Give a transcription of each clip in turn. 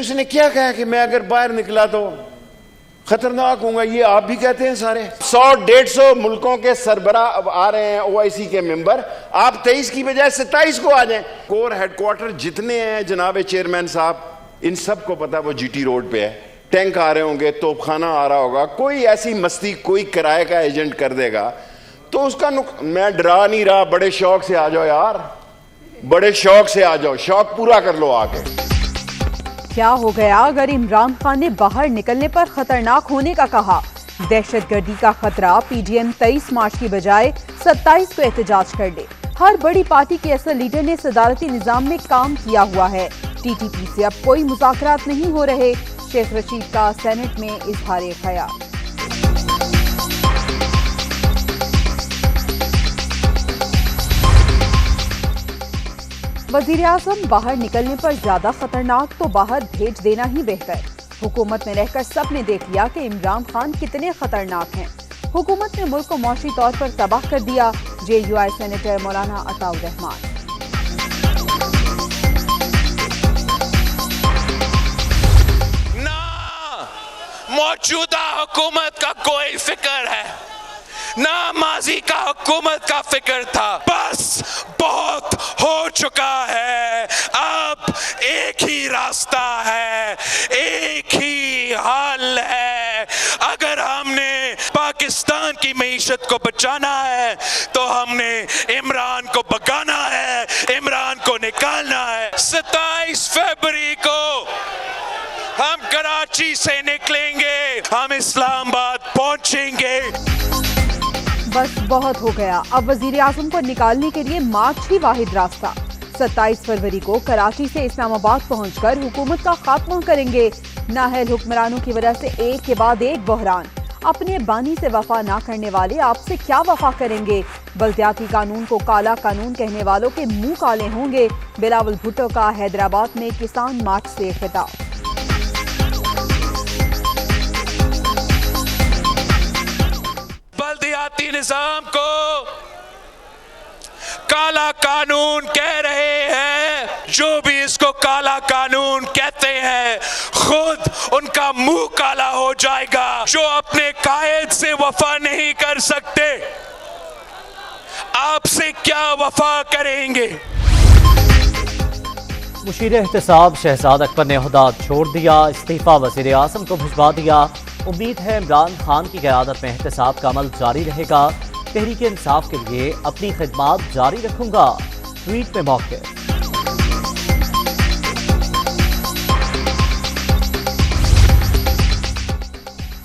اس نے کیا کہا کہ میں اگر باہر نکلا تو خطرناک ہوں گا؟ یہ آپ بھی کہتے ہیں سارے 100-150 ملکوں کے سربراہ اب آ رہے ہیں OIC کے ممبر، آپ 23 کی بجائے 27 کو آ جائیں۔ کور ہیڈ کوارٹر جتنے ہیں جناب چیئرمین صاحب، ان سب کو پتا وہ GT روڈ پہ ہے، ٹینک آ رہے ہوں گے، توپ خانہ آ رہا ہوگا، کوئی ایسی مستی کوئی کرائے کا ایجنٹ کر دے گا تو اس کا میں ڈرا نہیں رہا، بڑے شوق سے آ جاؤ یار، بڑے شوق سے آ جاؤ، شوق پورا کر لو آ کے۔ کیا ہو گیا اگر عمران خان نے باہر نکلنے پر خطرناک ہونے کا کہا؟ دہشت گردی کا خطرہ PDM 23 مارچ کی بجائے 27 کو احتجاج کر لے۔ ہر بڑی پارٹی کے اصل لیڈر نے صدارتی نظام میں کام کیا ہوا ہے، TTP سے اب کوئی مذاکرات نہیں ہو رہے، شیخ رشید کا سینٹ میں اظہار خیال۔ وزیراعظم باہر نکلنے پر زیادہ خطرناک تو باہر بھیج دینا ہی بہتر۔ حکومت میں رہ کر سب نے دیکھ لیا کہ عمران خان کتنے خطرناک ہیں۔ حکومت نے ملک کو معاشی طور پر تباہ کر دیا، JUI سینیٹر مولانا عطاء الرحمان۔ نہ موجودہ حکومت کا کوئی فکر ہے، نہ ماضی کا حکومت کا فکر تھا، بس بہت ہو چکا ہے۔ اب ایک ہی راستہ ہے، ایک ہی حل ہے۔ اگر ہم نے پاکستان کی معیشت کو بچانا ہے تو ہم نے عمران کو بھگانا ہے، عمران کو نکالنا ہے۔ 27 فروری کو ہم کراچی سے نکلیں گے، ہم اسلام آباد پہنچیں گے۔ بس بہت ہو گیا، اب وزیر اعظم کو نکالنے کے لیے مارچ ہی واحد راستہ۔ 27 فروری کو کراچی سے اسلام آباد پہنچ کر حکومت کا خاتمہ کریں گے۔ نااہل حکمرانوں کی وجہ سے ایک کے بعد ایک بحران، اپنے بانی سے وفا نہ کرنے والے آپ سے کیا وفا کریں گے؟ بلدیاتی قانون کو کالا قانون کہنے والوں کے منہ کالے ہوں گے۔ بلاول بھٹو کا حیدرآباد میں کسان مارچ سے خطاب۔ بلدیاتی نظام کو کالا قانون کہہ رہے ہیں، جو بھی اس کو کالا قانون کہتے ہیں خود ان کا منہ کالا ہو جائے گا۔ جو اپنے قائد سے وفا نہیں کر سکتے، آپ سے کیا وفا کریں گے؟ مشیر احتساب شہزاد اکبر نے عہدہ چھوڑ دیا، استعفیٰ وزیر اعظم کو بھجوا دیا۔ امید ہے عمران خان کی قیادت میں احتساب کا عمل جاری رہے گا، تحریک انصاف کے لیے اپنی خدمات جاری رکھوں گا، ٹویٹ میں موقع۔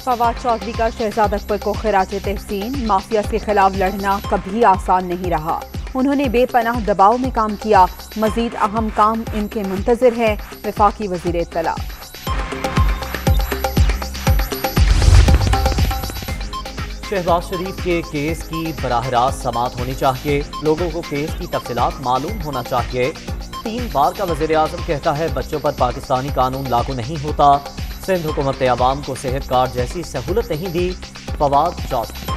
فواد چودھری کا شہزاد اکبر کو خراج تحسین۔ مافیا کے خلاف لڑنا کبھی آسان نہیں رہا، انہوں نے بے پناہ دباؤ میں کام کیا، مزید اہم کام ان کے منتظر ہیں، وفاقی وزیر اطلاع۔ شہباز شریف کے کیس کی براہ راست سماعت ہونی چاہیے، لوگوں کو کیس کی تفصیلات معلوم ہونا چاہیے۔ 3 بار کا وزیر اعظم کہتا ہے بچوں پر پاکستانی قانون لاگو نہیں ہوتا، سندھ حکومت نے عوام کو صحت کارڈ جیسی سہولت نہیں دی، فواد چودھری۔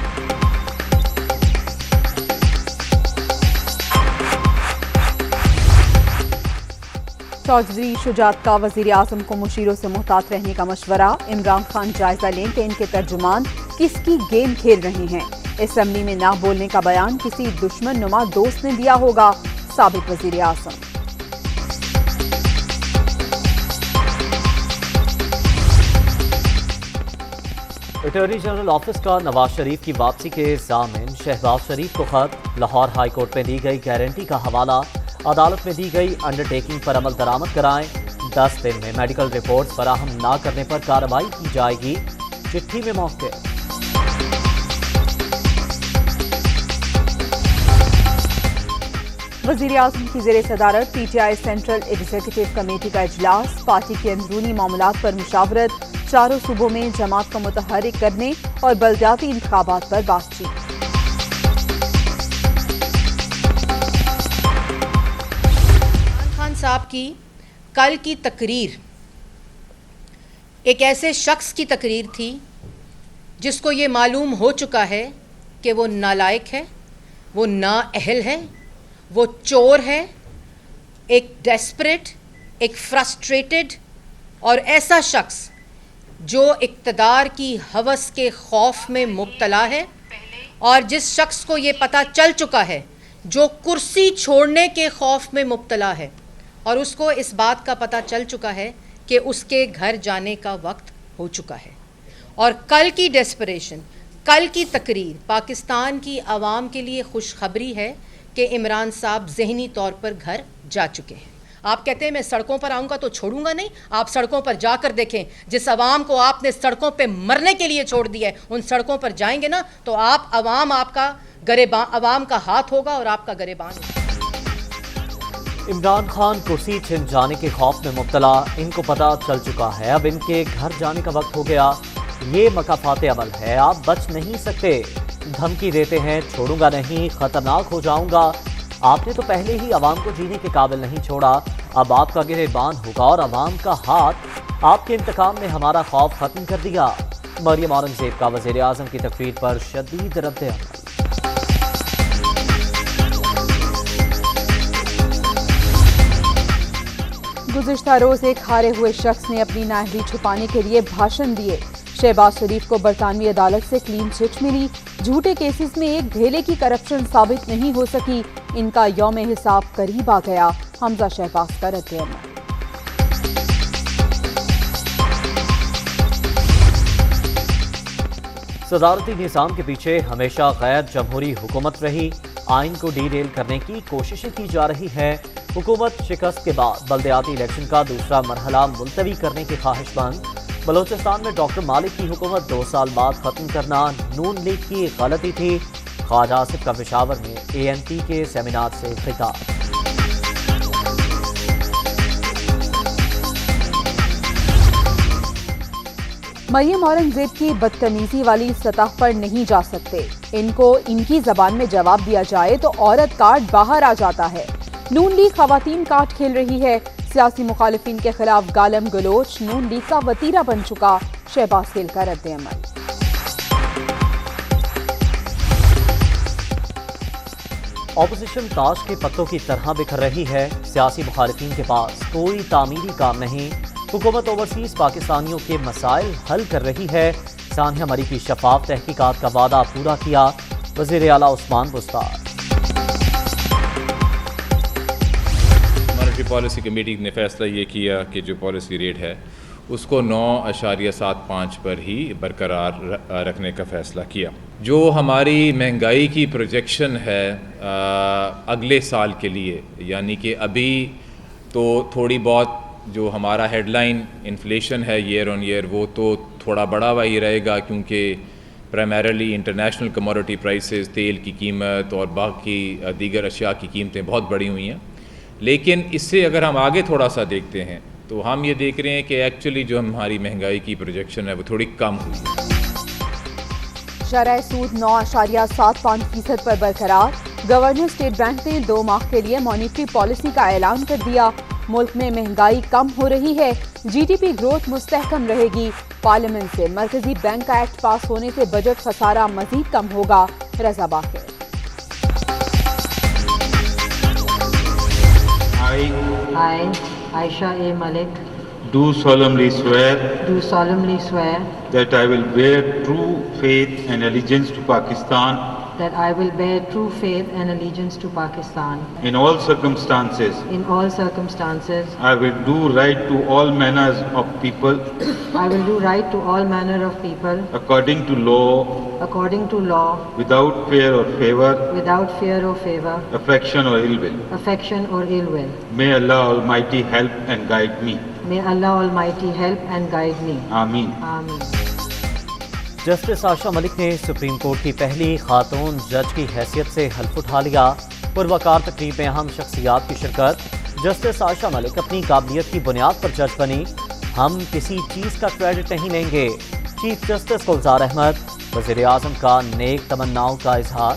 چودھری شجاعت کا وزیر اعظم کو مشیروں سے محتاط رہنے کا مشورہ، عمران خان جائزہ لیں کہ ان کے ترجمان کس کی گیم کھیل رہے ہیں، اسمبلی میں نہ بولنے کا بیان کسی دشمن نما دوست نے دیا ہوگا، سابق وزیر اعظم۔ اٹارنی جنرل آفس کا نواز شریف کی واپسی کے ضامن شہباز شریف کو خط، لاہور ہائی کورٹ میں دی گئی گارنٹی کا حوالہ، عدالت میں دی گئی انڈر ٹیکنگ پر عمل درآمد کرائیں، 10 دن میں میڈیکل رپورٹ فراہم نہ کرنے پر کارروائی کی جائے گی، چٹھی میں موقع۔ وزیر اعظم کی زیر صدارت PTI سینٹرل ایگزیکٹو کمیٹی کا اجلاس، پارٹی کے اندرونی معاملات پر مشاورت، چاروں صوبوں میں جماعت کو متحرک کرنے اور بلدیاتی انتخابات پر بات چیت۔ عمران خان صاحب کی کل کی تقریر ایک ایسے شخص کی تقریر تھی جس کو یہ معلوم ہو چکا ہے کہ وہ نالائق ہے، وہ نااہل ہے، وہ چور ہے، ایک ڈیسپریٹ، ایک فرسٹریٹڈ اور ایسا شخص جو اقتدار کی ہوس کے خوف میں مبتلا ہے، اور جس شخص کو یہ پتہ چل چکا ہے، جو کرسی چھوڑنے کے خوف میں مبتلا ہے، اور اس کو اس بات کا پتہ چل چکا ہے کہ اس کے گھر جانے کا وقت ہو چکا ہے، اور کل کی ڈیسپریشن، کل کی تقریر پاکستان کی عوام کے لیے خوشخبری ہے کہ عمران صاحب ذہنی طور پر گھر جا چکے ہیں۔ آپ کہتے ہیں میں سڑکوں پر آؤں گا تو چھوڑوں گا نہیں، آپ سڑکوں پر جا کر دیکھیں، جس عوام کو آپ نے سڑکوں پہ مرنے کے لیے چھوڑ دیا ہے، ان سڑکوں پر جائیں گے نا تو عوام آپ کا گریبان، عوام کا ہاتھ ہوگا اور آپ کا گریبان ہوگا۔ عمران خان کرسی چھن جانے کے خوف میں مبتلا، ان کو پتہ چل چکا ہے اب ان کے گھر جانے کا وقت ہو گیا، یہ مکافات عمل ہے، آپ بچ نہیں سکتے، دھمکی دیتے ہیں چھوڑوں گا نہیں، خطرناک ہو جاؤں گا، آپ نے تو پہلے ہی عوام کو جینے کے قابل نہیں چھوڑا، اب آپ کا گریبان ہوگا اور عوام کا ہاتھ، آپ کے انتقام نے ہمارا خوف ختم کر دیا۔ مریم اورنگزیب کا وزیر اعظم کی تقریر پر شدید رد عمل۔ گزشتہ روز ایک ہارے ہوئے شخص نے اپنی نااہلی چھپانے کے لیے بھاشن دیے۔ شہباز شریف کو برطانوی عدالت سے کلین چٹ ملی، جھوٹے کیسز میں ایک دھیلے کی کرپشن ثابت نہیں ہو سکی، ان کا یوم حساب قریب آ گیا۔ حمزہ شہباز کا رد عمل۔ صدارتی نظام کے پیچھے ہمیشہ غیر جمہوری حکومت رہی، آئین کو ڈی ریل کرنے کی کوششیں کی جا رہی ہیں، حکومت شکست کے بعد بلدیاتی الیکشن کا دوسرا مرحلہ ملتوی کرنے کی خواہش مند، بلوچستان میں ڈاکٹر مالک کی حکومت 2 سال بعد ختم کرنا نون لیگ کی غلطی تھی، خواجہ آصف کا پشاور میں ANP کے سیمینار سے خطاب۔ مریم اورنگزیب کی بدتمیزی والی سطح پر نہیں جا سکتے، ان کو ان کی زبان میں جواب دیا جائے تو عورت کارڈ باہر آ جاتا ہے۔ نون لیگ خواتین کارڈ کھیل رہی ہے، سیاسی مخالفین کے خلاف گالم گلوچ نون لیگ کا وتیرہ بن چکا، شہباز گل کا رد عمل۔ اپوزیشن تاش کے پتوں کی طرح بکھر رہی ہے، سیاسی مخالفین کے پاس کوئی تعمیری کام نہیں، حکومت اوورسیز پاکستانیوں کے مسائل حل کر رہی ہے، ثانیہ مری کی شفاف تحقیقات کا وعدہ پورا کیا، وزیر اعلیٰ عثمان بستار۔ مانیٹری پالیسی کمیٹی نے فیصلہ یہ کیا کہ جو پالیسی ریٹ ہے اس کو 9.75 پر ہی برقرار رکھنے کا فیصلہ کیا۔ جو ہماری مہنگائی کی پروجیکشن ہے اگلے سال کے لیے، یعنی کہ ابھی تو تھوڑی بہت جو ہمارا ہیڈ لائن انفلیشن ہے ایئر آن ایئر وہ تو تھوڑا بڑا ہوا ہی رہے گا، کیونکہ پرائمریلی انٹرنیشنل کموڈٹی پرائسز، تیل کی قیمت اور باقی دیگر اشیاء کی قیمتیں بہت بڑھی ہوئی ہیں، لیکن اس سے اگر ہم آگے تھوڑا سا دیکھتے ہیں تو ہم یہ دیکھ رہے ہیں کہ ایکچولی جو ہماری مہنگائی کی پروجیکشن ہے وہ تھوڑی کم ہوئی ہے۔ شرح سود 9.75% پر برقرار، گورنر اسٹیٹ بینک نے 2 ماہ کے لیے مانیٹری پالیسی کا اعلان کر دیا، ملک میں مہنگائی کم ہو رہی ہے، GDP گروتھ مستحکم رہے گی، پارلیمنٹ سے مرکزی بینک کا ایکٹ پاس ہونے سے بجٹ خسارہ مزید کم ہوگا، رضا Baqir. I, Aisha A. Malik, do solemnly swear that I will bear true faith and allegiance to Pakistan to Pakistan in all circumstances. I will do right to all manners of people according to law without fear or favor, affection or ill will. May Allah Almighty help and guide me. Ameen. Justice Ayesha Malik نے Supreme court کی پہلی خاتون جج کی حیثیت سے حلف اٹھا لیا، پروقار تقریب میں اہم شخصیات کی شرکت، جسٹس عائشہ ملک اپنی قابلیت کی بنیاد پر جج بنی، ہم کسی چیز کا کریڈٹ نہیں لیں گے، چیف جسٹس گلزار احمد، وزیر اعظم کا نیک تمناؤں کا اظہار۔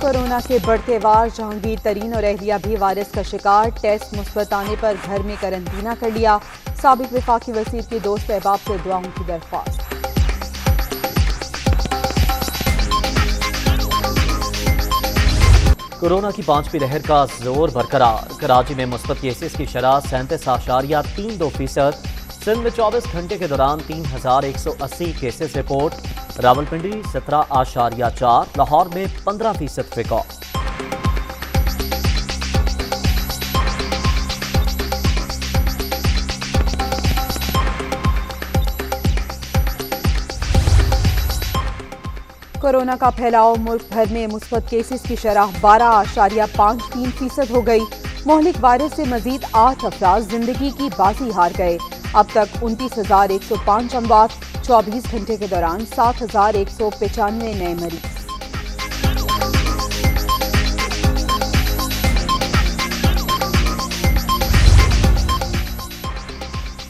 کورونا کے بڑھتے وار، جہانگیر ترین اور اہلیہ بھی وائرس کا شکار، ٹیسٹ مثبت آنے پر گھر میں قرنطینہ کر لیا، سابق وفاقی وزیر کی دوست احباب سے دعاؤں کی درخواست۔ کورونا کی 5ویں لہر کا زور برقرار، کراچی میں مثبت کیسز کی شرح 37.32%، سندھ میں 24 گھنٹے کے دوران 3180 کیسز رپورٹ، راولپنڈی 17.4، لاہور میں 15% ریکارڈ۔ کورونا کا پھیلاؤ، ملک بھر میں مثبت کیسز کی شرح 12.53% ہو گئی۔ مہلک وائرس سے مزید 8 افراد زندگی کی بازی ہار گئے۔ اب تک 29,105 اموات، 24 گھنٹے کے دوران 7,195 نئے مریض۔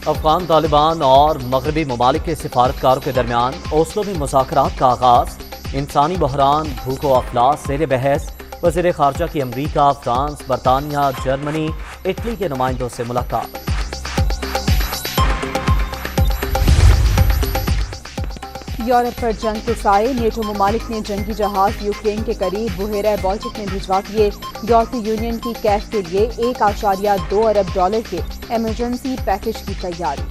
افغان طالبان اور مغربی ممالک کے سفارتکاروں کے درمیان اوسلو میں مذاکرات کا آغاز، انسانی بحران، بھوک و افلاس زیر بحث، وزیر خارجہ کی امریکہ، فرانس، برطانیہ، جرمنی، اٹلی کے نمائندوں سے ملاقات۔ یورپ پر جنگ کے سائے، نیٹو ممالک نے جنگی جہاز یوکرین کے قریب بحیرہ بالٹک میں بھجوا دیے۔ یورپی یونین کی کیف کے لیے $1.2 ارب کے ایمرجنسی پیکج کی تیاری۔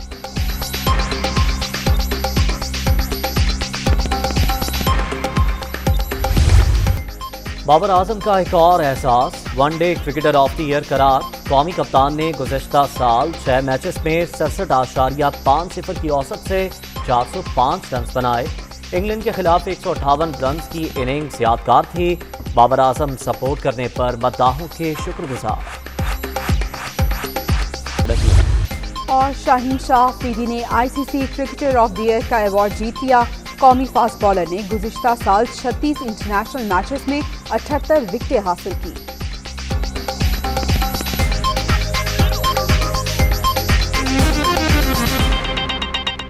بابر اعظم کا ایک اور احساس، one day cricketer of the year قرار۔ قومی کپتان نے گزشتہ سال 6 میچز میں 67.50 کی اوسط سے 405 رنز بنائے۔ انگلینڈ کے خلاف 158 رنز کی اننگز یادگار تھی۔ بابر اعظم سپورٹ کرنے پر مداحوں کے شکر گزار۔ اور شاہین شاہ افریدی نے ICC cricketer of the year کا ایوارڈ جیت لیا۔ قومی فاسٹ بالر نے گزشتہ سال 36 انٹرنیشنل میچز میں 78 وکٹیں حاصل کی۔